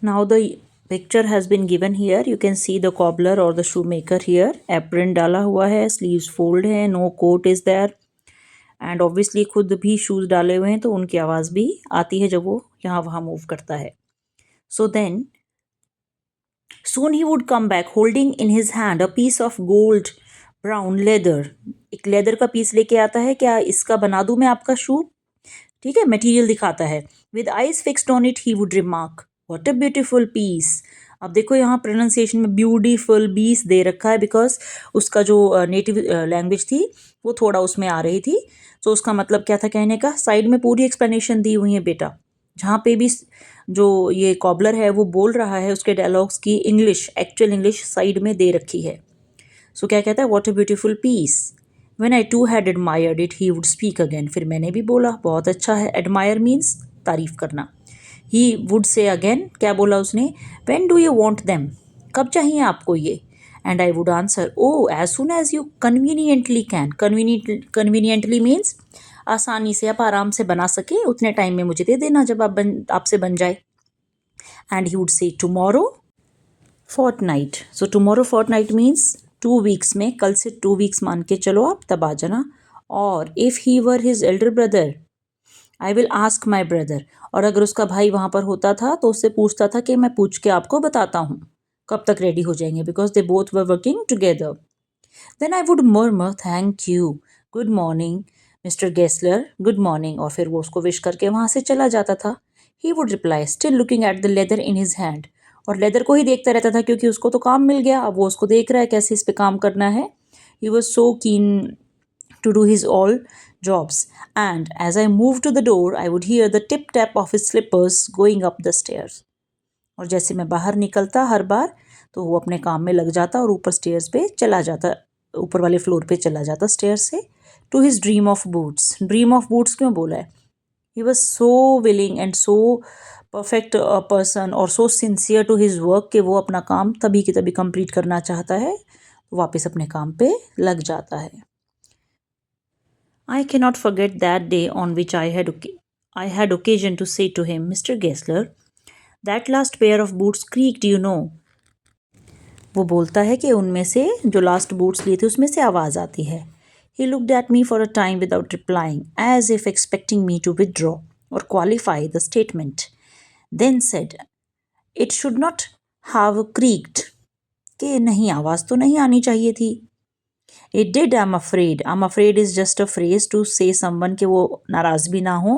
Now the picture has been given here. You can see the cobbler or the shoemaker here. Apron डाला हुआ है, sleeves fold है, no coat is there. And obviously खुद भी shoes डाले हुए हैं तो उनकी आवाज़ भी आती है जब वो यहाँ वहाँ मूव करता है. So then soon he would come back holding in his hand a piece of gold brown leather. एक लेदर का पीस लेके आता है. क्या इसका बना दूं मैं आपका शू? ठीक है, मटेरियल दिखाता है. With eyes fixed on it he would remark what a beautiful piece. अब देखो यहाँ प्रोनाउंसिएशन में ब्यूटीफुल बीस दे रखा है बिकॉज उसका जो नेटिव लैंग्वेज थी वो थोड़ा उसमें आ रही थी. तो उसका मतलब क्या था कहने का? साइड में पूरी एक्सप्लेनेशन दी हुई है बेटा. जहाँ पे भी जो ये कॉबलर है वो बोल रहा है उसके डायलॉग्स की इंग्लिश, एक्चुअल इंग्लिश साइड में दे रखी है. सो क्या कहता है? What a beautiful piece. When I too had admired it, he would speak again. फिर मैंने भी बोला बहुत अच्छा है. Admire means तारीफ करना. He would say again. क्या बोला उसने? When do you want them? कब चाहिए आपको ये? And I would answer, oh, as soon as you conveniently can. Conveniently means आसानी से, आप आराम से बना सके उतने टाइम में मुझे दे देना जब आपसे बन जाए. And he would say tomorrow fortnight. So tomorrow fortnight means 2 weeks में, कल से 2 weeks मान के चलो आप, तब आ जाना. और if he were his elder brother, I will ask my brother. और अगर उसका भाई वहाँ पर होता था तो उससे पूछता था कि मैं पूछ के आपको बताता हूँ कब तक रेडी हो जाएंगे, because they both were working together. Then I would murmur thank you, good morning mister Gessler, good morning, और फिर वो उसको विश करके वहाँ से चला जाता था. He would reply still looking at the leather in his hand. और लेदर को ही देखता रहता था क्योंकि उसको तो काम मिल गया, अब वो उसको देख रहा है कैसे इस पे काम करना है. ही वॉज सो कीन to do his all jobs, and as I moved to the door I would hear the tip tap of his slippers going up the stairs. और जैसे मैं बाहर निकलता हर बार तो वो अपने काम में लग जाता और ऊपर स्टेयर्स पे चला जाता, ऊपर वाले फ्लोर पे चला जाता स्टेयर से. To his dream of boots. Dream of boots क्यों बोला है? He was so willing and so perfect person और so sincere to his work कि वो अपना काम तभी की तभी कंप्लीट करना चाहता है, तो वापस अपने काम पे लग जाता है. I cannot forget that day on which I had occasion to say to him, Mr. Gessler, that last pair of boots creaked, you know. वो बोलता है कि उनमें से जो लास्ट बूट्स लिए थे उसमें से आवाज़ आती है. He looked at me for a time without replying, as if expecting me to withdraw or qualify the statement. Then said, it should not have creaked. कि नहीं, आवाज़ तो नहीं आनी चाहिए थी. It did, I'm afraid. I'm afraid is just a phrase to say someone कि वो नाराज़ भी ना हो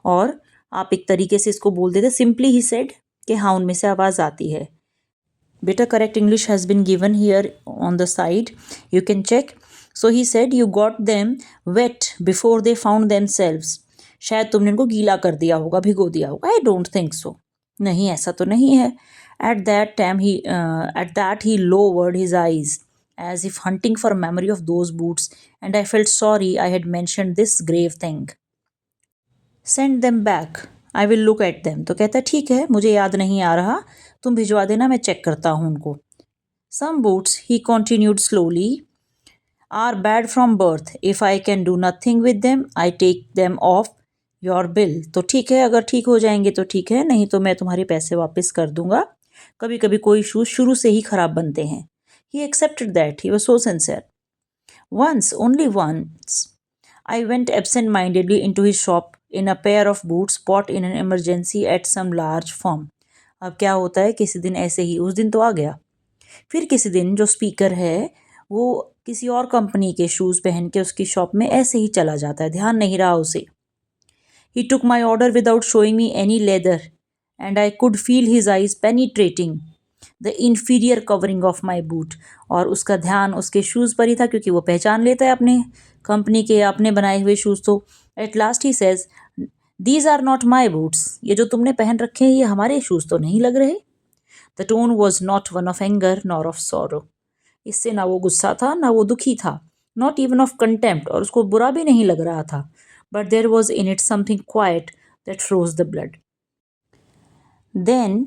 और आप एक तरीके से इसको बोल देते. Simply he said कि हाँ उनमें से आवाज़ आती है. बेटा correct English has been given here on the side. You can check. So he said you got them wet before they found themselves. शायद तुमने उनको गीला कर दिया होगा, भिगो दिया होगा. I don't think so. नहीं, ऐसा तो नहीं है. At that he lowered his eyes as if hunting for a memory of those boots, and I felt sorry I had mentioned this grave thing. Send them back. I will look at them. तो कहता है ठीक है, मुझे याद नहीं आ रहा, तुम भिजवा देना, मैं चेक करता हूँ उनको. Some boots, he continued slowly, are bad from birth. If I can do nothing with them, I take them off your bill. तो ठीक है, अगर ठीक हो जाएंगे तो ठीक है, नहीं तो मैं तुम्हारे पैसे वापस कर दूंगा. कभी कभी कोई शूज़ शुरू से ही खराब बनते हैं. He accepted that. He was so sincere. Once, only once, I went absent-mindedly into his shop in a pair of boots bought in an emergency at some large firm. अब क्या होता है, किसी दिन ऐसे ही, उस दिन तो आ गया, फिर किसी दिन जो स्पीकर है वो किसी और कंपनी के शूज़ पहन के उसकी शॉप में ऐसे ही चला जाता है, ध्यान नहीं रहा उसे. He took my order without showing me any leather, and I could feel his eyes penetrating the inferior covering of my boot. और उसका ध्यान उसके शूज़ पर ही था क्योंकि वो पहचान लेता है अपने कंपनी के अपने बनाए हुए शूज़. तो at last he says these are not my boots. ये जो तुमने पहन रखे हैं ये हमारे शूज़ तो नहीं लग रहे. The tone was not one of anger nor of sorrow. इससे ना वो गुस्सा था ना वो दुखी था. नॉट इवन ऑफ कंटेम्प्ट, और उसको बुरा भी नहीं लग रहा था. But there was in it something quiet that froze the blood. Then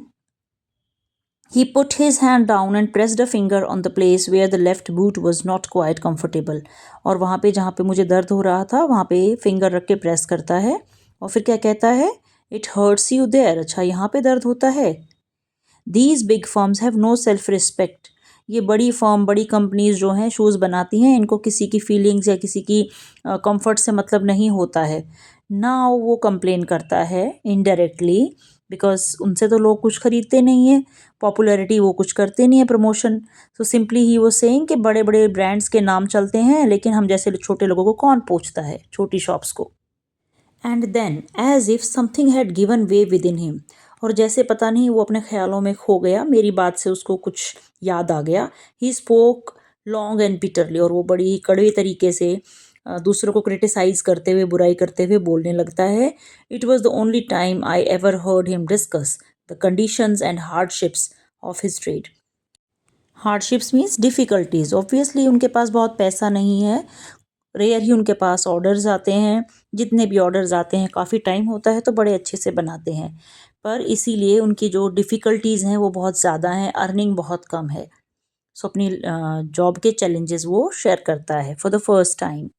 he put his hand down and pressed a finger on the place where the left boot was not quite comfortable. और वहाँ पे जहाँ पे मुझे दर्द हो रहा था वहाँ पे फिंगर रख के प्रेस करता है और फिर क्या कहता है, It hurts you there. अच्छा, यहाँ पे दर्द होता है. These big firms have no self respect. ये बड़ी फर्म, बड़ी कंपनीज जो हैं शूज़ बनाती हैं, इनको किसी की फीलिंग्स या किसी की कंफर्ट से मतलब नहीं होता है। नाउ वो कंप्लेन करता है इनडायरेक्टली, बिकॉज उनसे तो लोग कुछ खरीदते नहीं है, पॉपुलैरिटी वो कुछ करते नहीं है प्रमोशन। सो सिंपली ही वो सेइंग कि बड़े बड़े ब्रांड्स के नाम चलते हैं, लेकिन हम जैसे छोटे लोगों को कौन पूछता है, छोटी शॉप्स को। And then as if something had given way within him, और जैसे पता नहीं वो अपने ख्यालों में खो गया, मेरी बात से उसको कुछ याद आ गया। He spoke long and bitterly, और वो बड़ी ही कड़वे तरीके से दूसरों को क्रिटिसाइज करते हुए, बुराई करते हुए बोलने लगता है। It was the only time I ever heard him discuss the conditions and hardships of his trade. Hardships means difficulties. Obviously उनके पास बहुत पैसा नहीं है, रेयर ही उनके पास ऑर्डर्स आते हैं, जितने भी ऑर्डर्स आते हैं काफ़ी टाइम होता है तो बड़े अच्छे से बनाते हैं, पर इसीलिए उनकी जो डिफ़िकल्टीज़ हैं वो बहुत ज़्यादा हैं, अर्निंग बहुत कम है। सो अपनी जॉब के चैलेंजेस वो शेयर करता है फॉर द फर्स्ट टाइम।